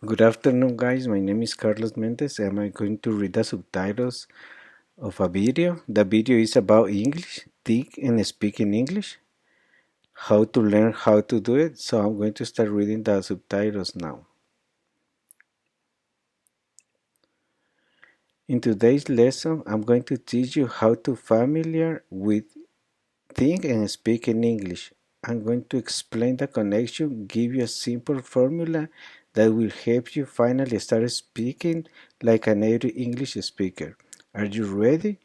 Good afternoon, guys. My name is Carlos Mendez, and I'm going to read the subtitles of a video. The video is about English, think and speak in English, how to learn how to do it. So I'm going to start reading the subtitles now. In today's lesson, I'm going to teach you how to familiar with think and speak in English. I'm going to explain the connection, give you a simple formula that will help you finally start speaking like a native English speaker. Are you ready?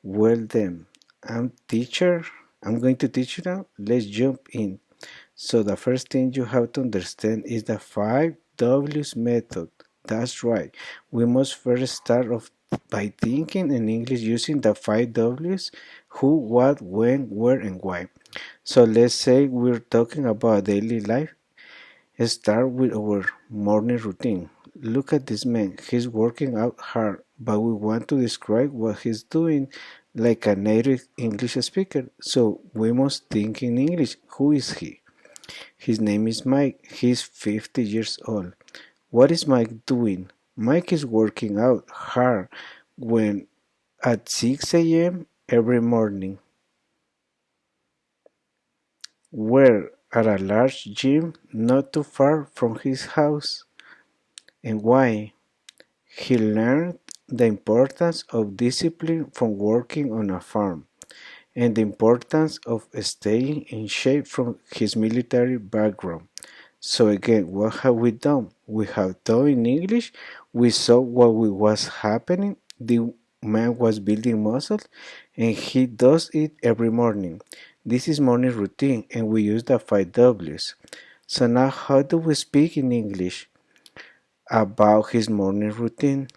Well then, I'm going to teach you now. Let's jump in. So the first thing you have to understand is the 5 W's method. That's right. We must first start off by thinking in English using the 5 W's: who, what, when, where, and why. So let's say we're talking about daily life. Let's start with our morning routine. Look at this man. He's working out hard, but we want to describe what he's doing like a native English speaker. So we must think in English. Who is he? His name is Mike. He's 50 years old. What is Mike doing? Mike is working out hard when at 6 a.m. every morning. Where? At a large gym not too far from his house. And why? He learned the importance of discipline from working on a farm and the importance of staying in shape from his military background. So again, what have we done? We have done in English. We saw what was happening. The man was building muscles, and he does it every morning. This is morning routine, and we use the 5 W's. So now, how do we speak in English about his morning routine?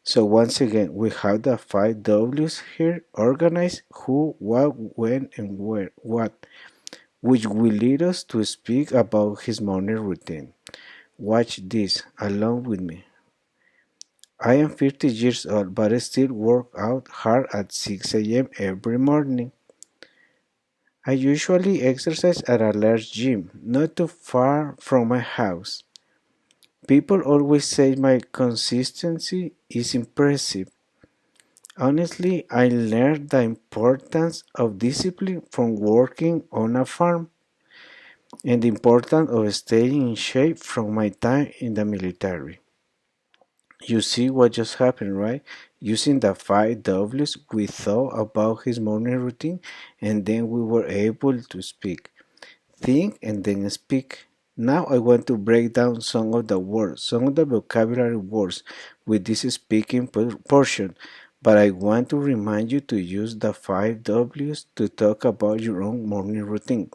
So once again, we have the 5 W's here organized: who, what, when, and where, what, which will lead us to speak about his morning routine. Watch this along with me. I am 50 years old, but I still work out hard at 6 a.m. every morning. I usually exercise at a large gym, not too far from my house. People always say my consistency is impressive. Honestly, I learned the importance of discipline from working on a farm and the importance of staying in shape from my time in the military. You see what just happened, right? Using the 5 W's, we thought about his morning routine and then we were able to speak. Think and then speak. Now I want to break down some of the words, some of the vocabulary words with this speaking portion, but I want to remind you to use the 5 W's to talk about your own morning routine.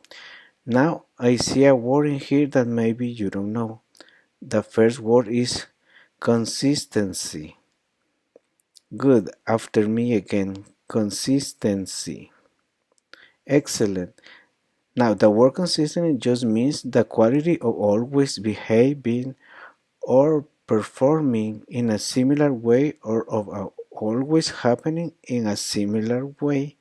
Now I see a word in here that maybe you don't know. The first word is consistency. Good. After me again. Consistency. Excellent. Now, the word consistent just means the quality of always behaving or performing in a similar way or of always happening in a similar way.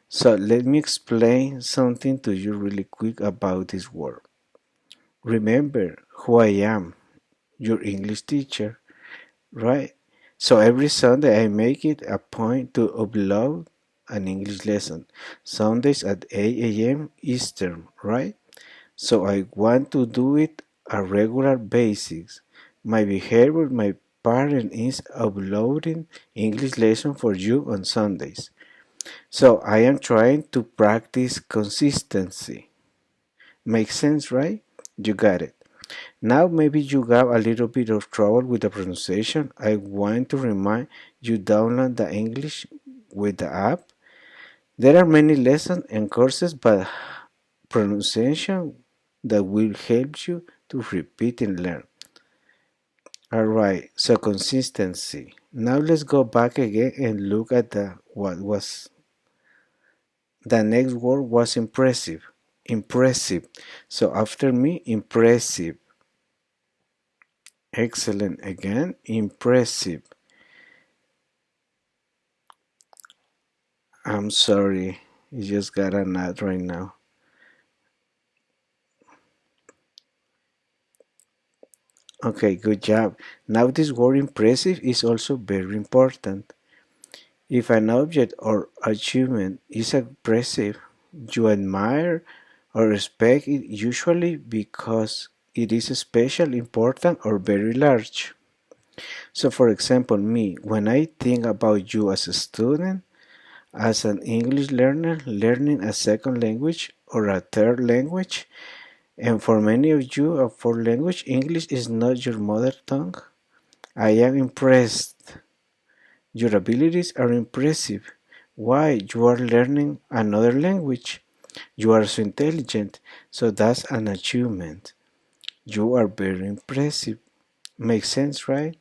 So, let me explain something to you really quick about this word. Remember who I am, your English teacher, right? So every Sunday I make it a point to upload an English lesson. Sundays at 8 a.m. Eastern, right? So I want to do it a regular basis. My behavior, my pattern is uploading English lesson for you on Sundays. So I am trying to practice consistency. Makes sense, right? You got it. Now maybe you got a little bit of trouble with the pronunciation. I want to remind you download the English with the app. There are many lessons and courses, but pronunciation that will help you to repeat and learn. Alright, so consistency. Now let's go back again and look at the next word was impressive. Impressive. So after me, impressive. Excellent again, impressive. I'm sorry, you just got a nut right now. Okay, good job. Now this word impressive is also very important. If an object or achievement is impressive, you admire or respect it usually because it is special, important, or very large. So, for example, me, when I think about you as a student, as an English learner learning a second language or a third language, and for many of you, a fourth language, English is not your mother tongue, I am impressed. Your abilities are impressive. Why? You are learning another language. You are so intelligent. So that's an achievement. You are very impressive. Makes sense, right?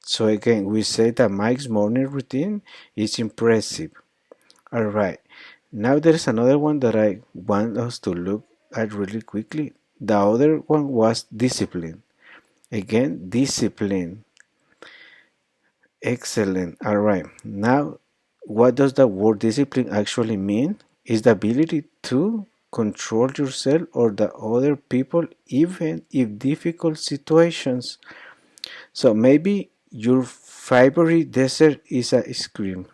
So again, we say that Mike's morning routine is impressive. Alright. Now there's another one that I want us to look at really quickly. The other one was discipline. Again, discipline. Excellent. All right. Now, what does the word discipline actually mean? Is the ability to control yourself or the other people even if difficult situations. So maybe your favorite dessert is ice cream.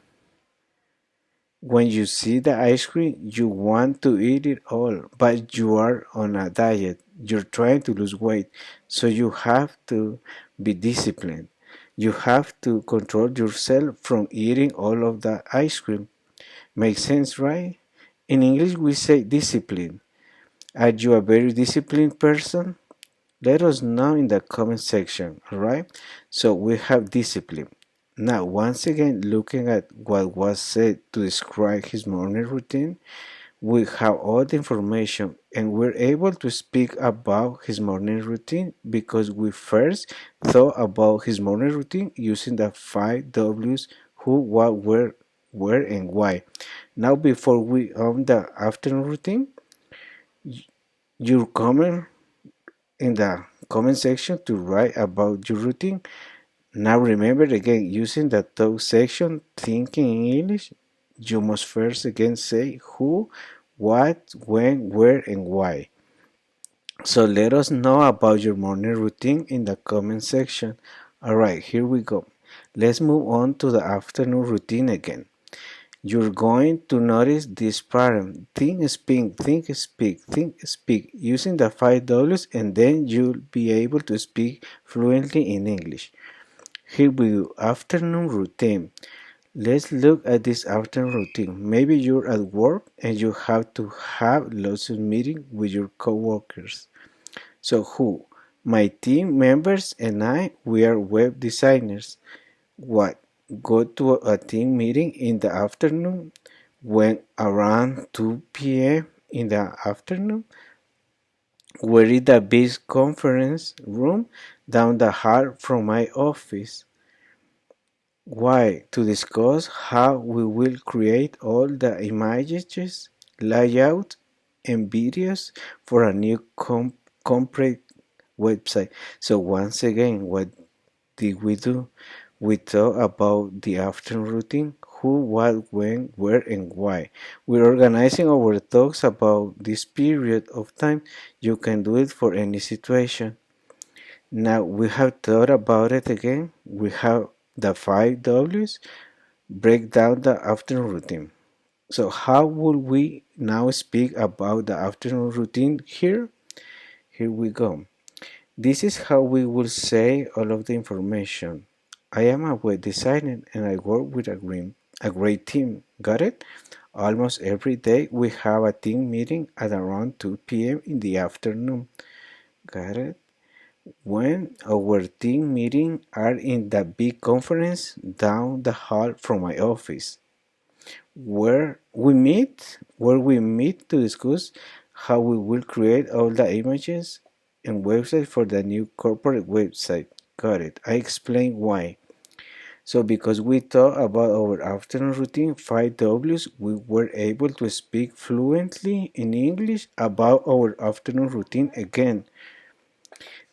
When you see the ice cream, you want to eat it all, but you are on a diet. You're trying to lose weight, so you have to be disciplined. You have to control yourself from eating all of the ice cream. Makes sense, right? In English, we say discipline. Are you a very disciplined person? Let us know in the comment section, alright? So we have discipline. Now, once again, looking at what was said to describe his morning routine, we have all the information and we're able to speak about his morning routine because we first thought about his morning routine using the 5 W's: who, what, where, and why. Now, before we on the afternoon routine, your comment in the comment section to write about your routine. Now remember again, using the talk section, thinking in English, you must first again say who, what, when, where, and why. So let us know about your morning routine in the comment section. Alright, here we go. Let's move on to the afternoon routine again. You're going to notice this pattern. Think, speak, think, speak, think, speak, using the 5 W's, and then you'll be able to speak fluently in English. Here we go. Afternoon routine. Let's look at this afternoon routine. Maybe you're at work and you have to have lots of meetings with your coworkers. So who? My team members and I, we are web designers. What? Go to a team meeting in the afternoon when around 2 p.m. in the afternoon. We're in the big conference room down the hall from my office. Why? To discuss how we will create all the images, layout, and videos for a new complete website. So once again, what did we do? We talk about the afternoon routine, who, what, when, where, and why. We're organizing our thoughts about this period of time. You can do it for any situation. Now we have thought about it again. We have the 5 W's, break down the afternoon routine. So how will we now speak about the afternoon routine here? Here we go. This is how we will say all of the information. I am a web designer and I work with a great team. Got it? Almost every day we have a team meeting at around 2 p.m. in the afternoon. Got it? When our team meeting are in the big conference down the hall from my office, where we meet to discuss how we will create all the images and website for the new corporate website. Got it. I explain why. So because we thought about our afternoon routine, 5 W's, we were able to speak fluently in English about our afternoon routine again.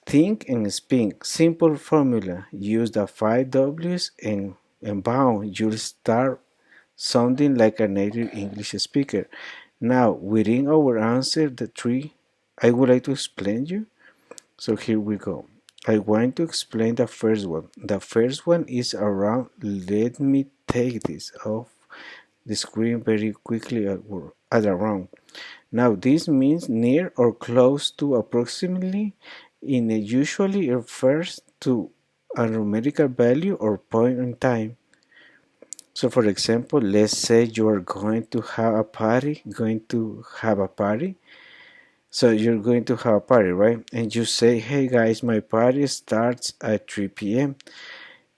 Think and speak. Simple formula. Use the 5 W's and bound. You'll start sounding like a native English speaker. Now, within our answer, the three, I would like to explain you. So here we go. I want to explain the first one. The first one is around. Let me take this off the screen very quickly at around. Now this means near or close to approximately in a usually refers to a numerical value or point in time. So for example, let's say you are going to have a party, So you're going to have a party, right? And you say, hey guys, my party starts at 3 p.m.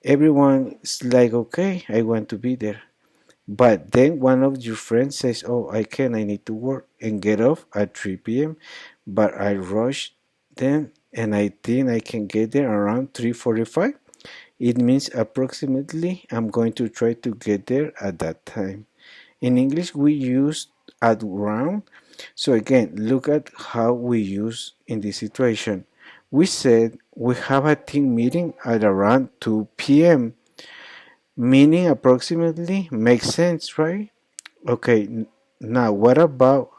Everyone is like, okay, I want to be there. But then one of your friends says, oh, I need to work and get off at 3 p.m. But I rush then and I think I can get there around 3:45. It means approximately I'm going to try to get there at that time. In English, we use at around. So again, look at how we use in this situation. We said we have a team meeting at around 2 p.m. Meaning approximately makes sense, right? Okay, now what about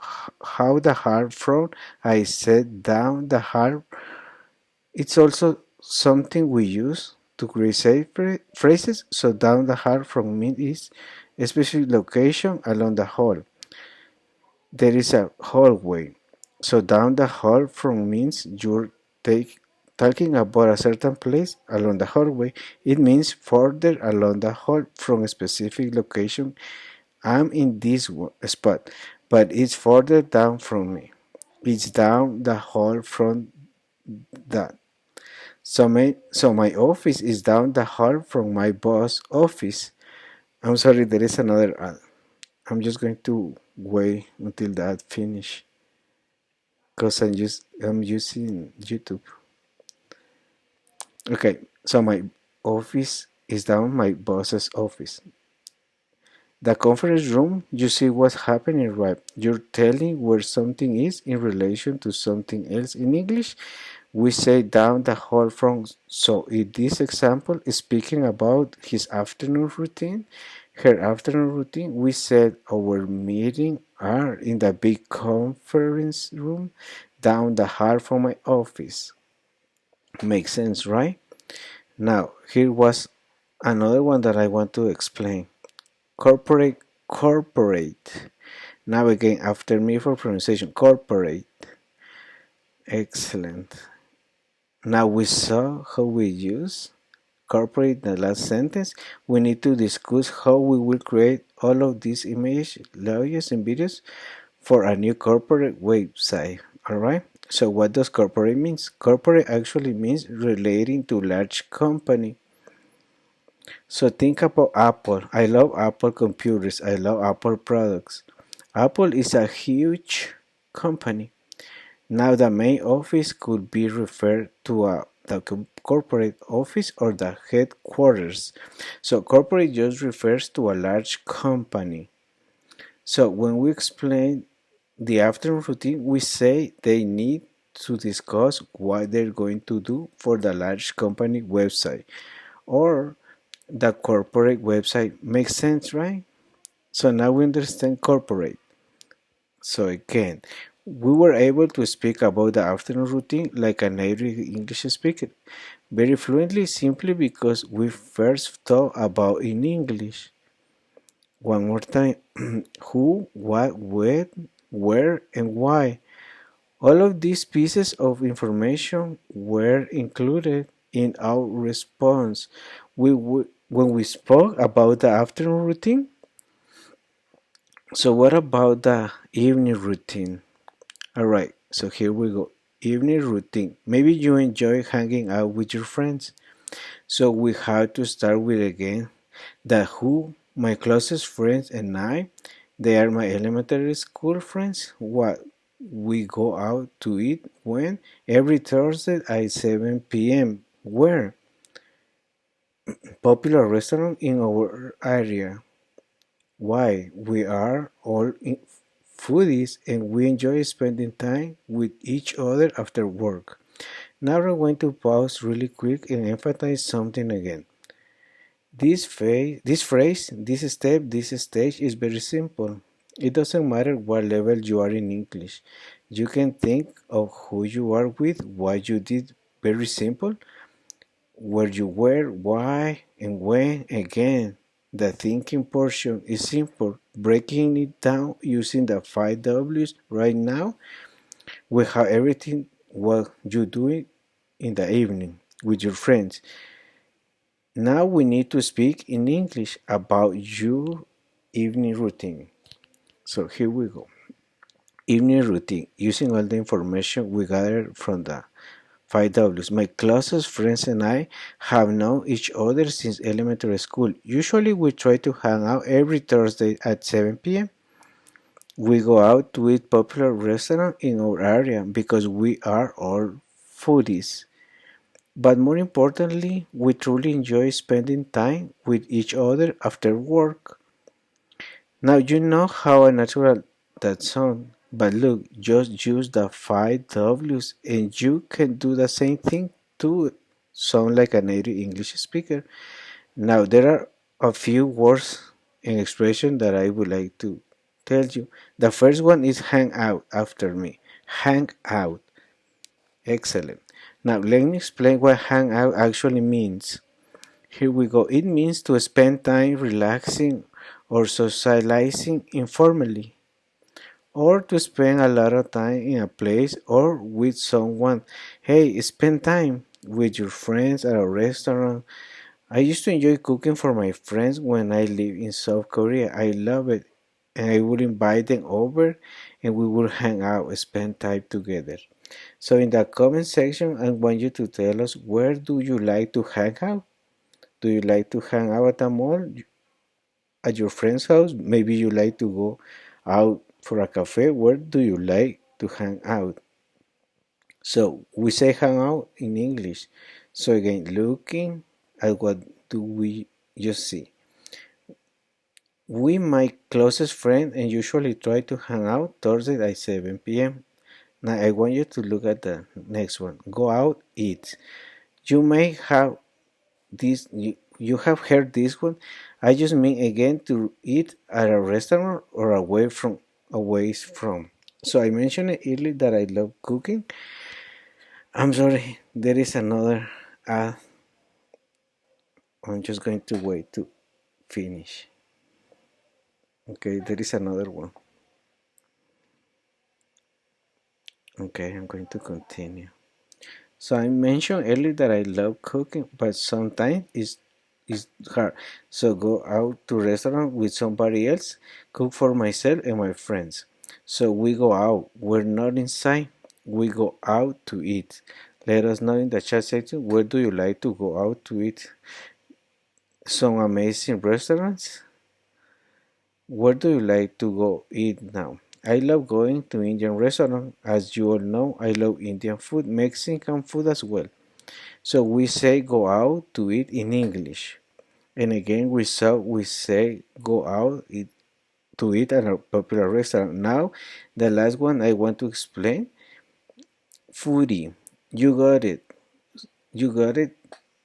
how the hard front I said down the hard? It's also something we use to create phrases. So down the hard from mean is a specific location along the hall. There is a hallway. So down the hall from means you're talking about a certain place along the hallway. It means further along the hall from a specific location. I'm in this spot, but it's further down from me. It's down the hall from that. So my office is down the hall from my boss' office. I'm sorry, there is another ad. I'm just going to wait until that finish because I'm using YouTube. Okay, so my office is down my boss's office. The conference room, you see what's happening, right? You're telling where something is in relation to something else. In English, we say down the hall from. So in this example, speaking about his afternoon routine, her afternoon routine, we said our meeting are in the big conference room down the hall from my office. Makes sense, right? Now, here was another one that I want to explain. Corporate. Now again, after me for pronunciation. Corporate. Excellent. Now we saw how we use corporate in the last sentence. We need to discuss how we will create all of these images, logos, and videos for a new corporate website. Alright? So what does corporate means? Corporate actually means relating to large company. So think about Apple. I love Apple computers. I love Apple products. Apple is a huge company. Now the main office could be referred to the corporate office or the headquarters. So corporate just refers to a large company. So when we explain the afternoon routine, we say they need to discuss what they're going to do for the large company website or the corporate website. Makes sense, right? So now we understand corporate. So again, we were able to speak about the afternoon routine like a native English speaker, very fluently simply because we first thought about in English. One more time, who, what, when, where, and why. All of these pieces of information were included in our response. When we spoke about the afternoon routine, so what about the evening routine? Alright, so here we go. Evening routine. Maybe you enjoy hanging out with your friends. So we have to start with again the who, my closest friends and I. They are my elementary school friends. What? We go out to eat when? Every Thursday at 7 p.m. Where? Popular restaurant in our area. Why? We are all foodies and we enjoy spending time with each other after work. Now we're going to pause really quick and emphasize something again. This phrase, this step, this stage is very simple. It doesn't matter what level you are in English. You can think of who you are with, what you did very simple. Where you were, why, and when. Again, the thinking portion is simple. Breaking it down using the 5 Ws right now, we have everything what you do in the evening with your friends. Now we need to speak in English about your evening routine. So here we go. Evening routine, using all the information we gathered from the 5 Ws. My closest friends and I have known each other since elementary school. Usually we try to hang out every Thursday at 7 p.m. We go out to eat popular restaurants in our area because we are all foodies. But more importantly, we truly enjoy spending time with each other after work. Now you know how unnatural that sounds, but look, just use the 5 Ws and you can do the same thing too. Sound like a native English speaker. Now there are a few words and expressions that I would like to tell you. The first one is hang out after me. Hang out. Excellent. Now let me explain what hang out actually means. Here we go. It means to spend time relaxing or socializing informally, or to spend a lot of time in a place or with someone. Hey, spend time with your friends at a restaurant. I used to enjoy cooking for my friends when I lived in South Korea. I love it. And I would invite them over and we would hang out, spend time together. So in the comment section, I want you to tell us, where do you like to hang out? Do you like to hang out at a mall, at your friend's house? Maybe you like to go out for a cafe. Where do you like to hang out? So we say hang out in English. So again, looking at what do we just see. We my closest friend and usually try to hang out Thursday at 7 p.m. Now I want you to look at the next one. Go out, eat. You may have this you have heard this one. I just mean again to eat at a restaurant or away from. So I mentioned earlier that I love cooking. I'm sorry, there is another ad. I'm just going to wait to finish. Okay, there is another one. Okay, I'm going to continue. So I mentioned earlier that I love cooking, but sometimes it's hard. So go out to restaurant with somebody else, cook for myself and my friends. So we go out. We're not inside. We go out to eat. Let us know in the chat section, where do you like to go out to eat? Some amazing restaurants. Where do you like to go eat now? I love going to Indian restaurant. As you all know, I love Indian food, Mexican food as well. So we say go out to eat in English. And again, we say go out to eat at a popular restaurant. Now, the last one I want to explain, foodie. You got it. You got it.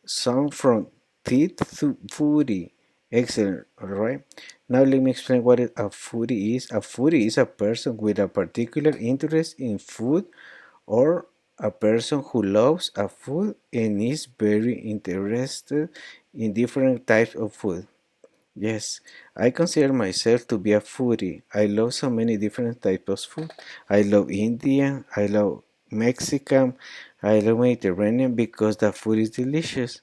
Sound from teeth to foodie. Excellent. All right. Now let me explain what a foodie is. A foodie is a person with a particular interest in food, or a person who loves a food and is very interested in different types of food. Yes, I consider myself to be a foodie. I love so many different types of food. I love Indian, I love Mexican, I love Mediterranean because the food is delicious.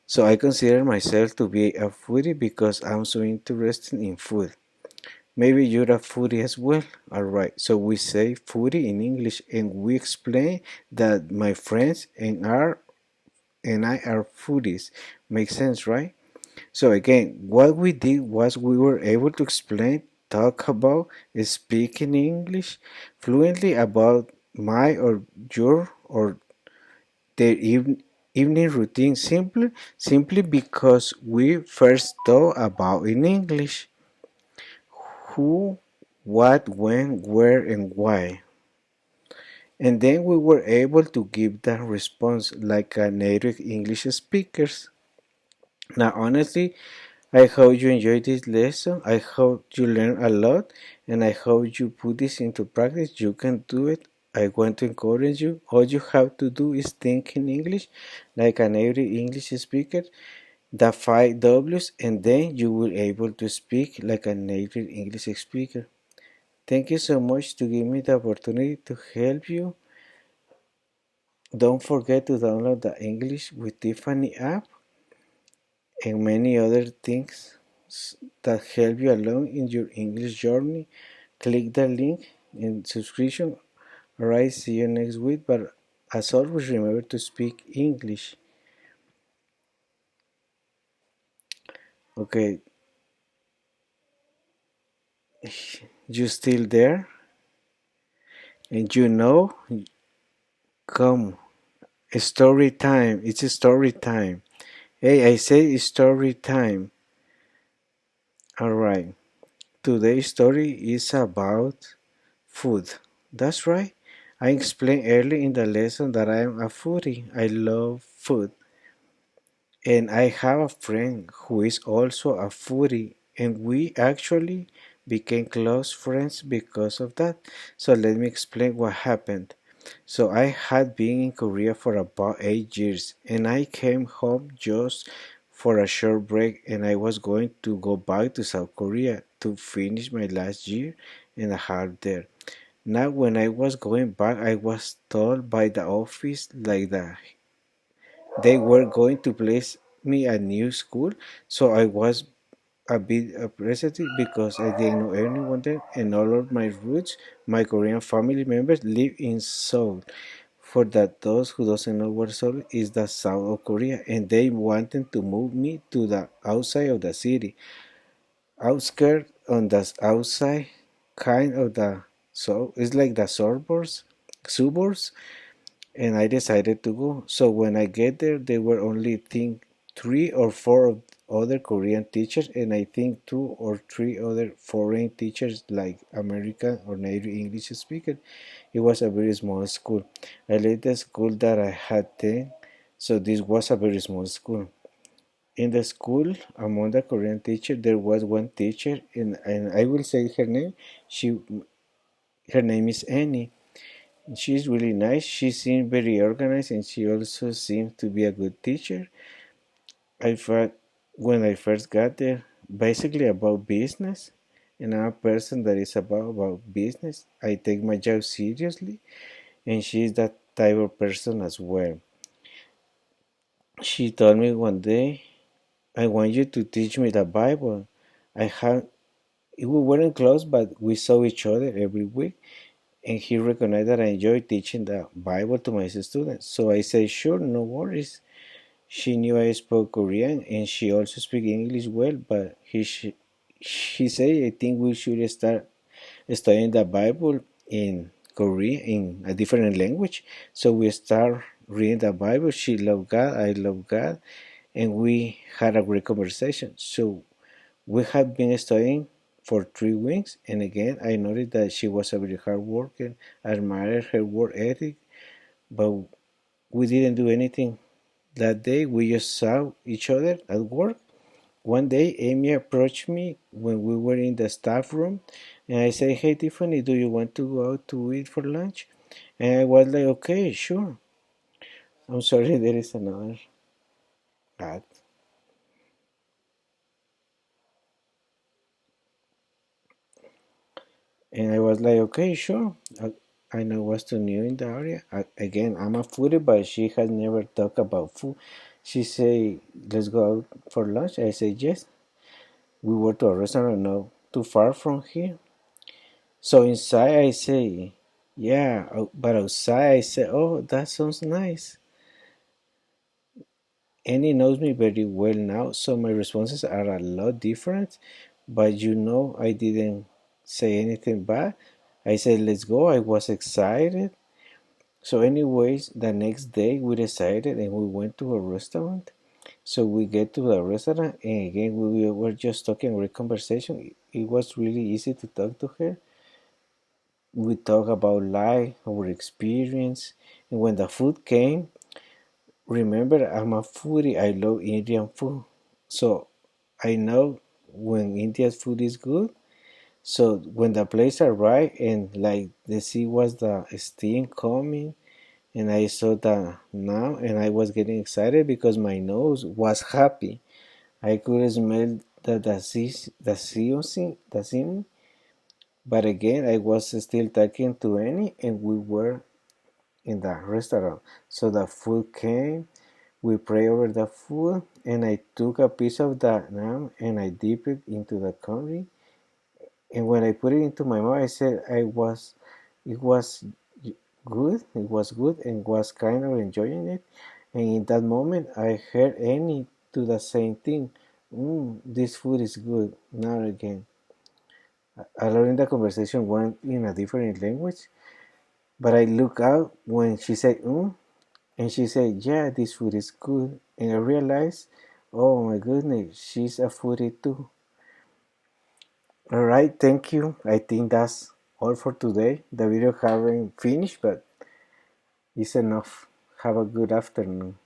So I consider myself to be a foodie because I'm so interested in food. Maybe you're a foodie as well. Alright, so we say foodie in English and we explain that my friends and I are foodies. Makes sense, right? So again, what we did was we were able to explain, talk about, speak in English fluently about my or your or their evening routine simply because we first thought about in English who, what, when, where, and why. And then we were able to give that response like a native English speakers. Now, honestly, I hope you enjoyed this lesson. I hope you learned a lot, and I hope you put this into practice. You can do it I want to encourage you. All you have to do is think in English like a native English speaker, the five W's, and then you will able to speak like a native English speaker. Thank you so much to give me the opportunity to help you. Don't forget to download the English with Tiffany app and many other things that help you along in your English journey. Click the link in subscription. Alright, see you next week. But as always, remember to speak English. Okay, you still there? And come, story time. It's a story time. Hey, I say story time. Alright, today's story is about food. That's right. I explained early in the lesson that I am a foodie. I love food. And I have a friend who is also a foodie, and we actually became close friends because of that. So let me explain what happened. So I had been in Korea for about 8 years, and I came home just for a short break, and I was going to go back to South Korea to finish my last year and a half there. Now, when I was going back, I was told by the office like that they were going to place me at new school, so I was a bit appreciative because I didn't know anyone there, and all of my roots, my Korean family members live in Seoul. For that, those who doesn't know where Seoul is, the south of Korea, and they wanted to move me to the outside of the city, outskirts on the outside, kind of the so it's like the suburbs, and I decided to go. So when I get there, there were only think 3 or 4 of other Korean teachers, and I think 2 or 3 other foreign teachers like American or native English speaker. It was a very small school. I left the school that I had then, so this was a very small school. In the school, among the Korean teacher, there was one teacher, and I will say her name. Her name is Annie. She's really nice. She seemed very organized, and she also seemed to be a good teacher. I thought when I first got there, basically about business, and I'm a person that is about business. I take my job seriously, and she's that type of person as well. She told me one day, "I want you to teach me the Bible." I had We weren't close, but we saw each other every week, and he recognized that I enjoy teaching the Bible to my students. So I said, "Sure, no worries." She knew I spoke Korean, and she also speaks English well, but she said, "I think we should start studying the Bible in Korean, in a different language." So we start reading the Bible. She loved God, I love God, and we had a great conversation. So we had been studying for 3 weeks, and again, I noticed that she was a very hard worker. I admired her work ethic, but we didn't do anything that day. We just saw each other at work. One day, Amy approached me when we were in the staff room, and I said, "Hey, Tiffany, do you want to go out to eat for lunch?" And I was like, "Okay, sure." I'm sorry, there is another ad. And I was like, "Okay, sure." I know what's too new in the area. Again, I'm a foodie, but she has never talked about food. She say, "Let's go out for lunch." I say, "Yes." We were to a restaurant not too far from here. So inside I say, "Yeah," but outside I say, "Oh, that sounds nice." Annie knows me very well now, so my responses are a lot different. But I didn't say anything bad. I said, "Let's go." I was excited. So, anyways, the next day we decided and we went to a restaurant. So we get to the restaurant, and again we were just talking, great conversation. It was really easy to talk to her. We talk about life, our experience, and when the food came, remember I'm a foodie. I love Indian food, so I know when Indian food is good. So when the place arrived and like the sea was the steam coming, and I saw the now, and I was getting excited because my nose was happy. I could smell the sea, but again I was still talking to Annie, and we were in the restaurant. So the food came. We prayed over the food, and I took a piece of the naan and I dipped it into the curry. And when I put it into my mouth, I said it was good. It was good and was kind of enjoying it. And in that moment, I heard Annie do the same thing. This food is good. Now again, I learned the conversation went in a different language, but I look out when she said and she said, "Yeah, this food is good." And I realized, oh my goodness, she's a foodie too. All right, thank you. I think that's all for today. The video haven't finished, but it's enough. Have a good afternoon.